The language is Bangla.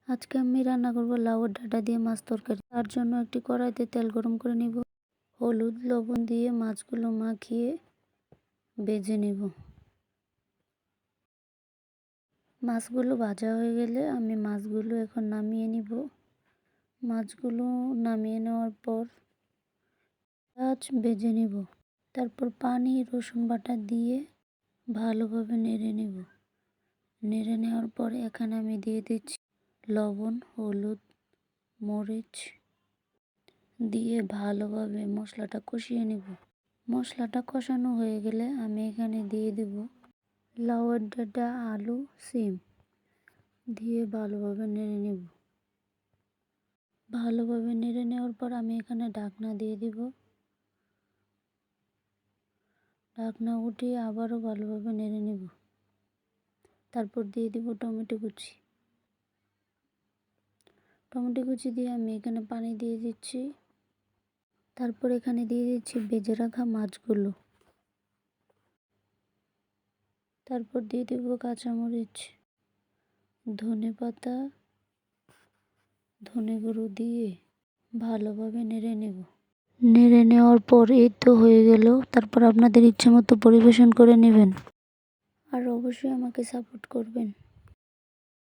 আজকে আমি রান্না করব লাউয়ের ডাঁটা দিয়ে মাছ তরকারি। তার জন্য একটি কড়াইতে তেল গরম করে নিব। হলুদ লবণ দিয়ে মাছগুলো মাখিয়ে ভেজে নিব। মাছগুলো ভাজা হয়ে গেলে আমি মাছগুলো এখন নামিয়ে নিব। মাছগুলো নামিয়ে নেওয়ার পর পেঁয়াজ ভেজে নিব। তারপর পানি রসুন বাটা দিয়ে ভালোভাবে নেড়ে নিব। নেড়ে নেওয়ার পর এখানে আমি দিয়ে দিচ্ছি লবণ, হলুদ, মরিচ দিয়ে ভালোভাবে মশলাটা কষিয়ে নিব। মশলাটা কষানো হয়ে গেলে আমি এখানে দিয়ে দেব লাউয়ের ডাঁটা, আলু, সিম দিয়ে ভালোভাবে নেড়ে নিব। ভালোভাবে নেড়ে নেওয়ার পর আমি এখানে ঢাকনা দিয়ে দিব। ঢাকনা উঠিয়ে আবারও ভালোভাবে নেড়ে নিব। তারপর দিয়ে দিব টমেটো কুচি। টমেটো কুচি দিয়ে আমি এখানে পানি দিয়ে দিচ্ছি। তারপর এখানে দিয়ে দিচ্ছি ভেজে রাখা মাছগুলো। তারপর দিয়ে দেব কাঁচামরিচ, ধনেপাতা, ধনে গুঁড়ো দিয়ে ভালোভাবে নেড়ে নেব। নেড়ে নেওয়ার পর এই তো হয়ে গেল। তারপর আপনাদের ইচ্ছে মতো পরিবেশন করে নেবেন। আর অবশ্যই আমাকে সাপোর্ট করবেন।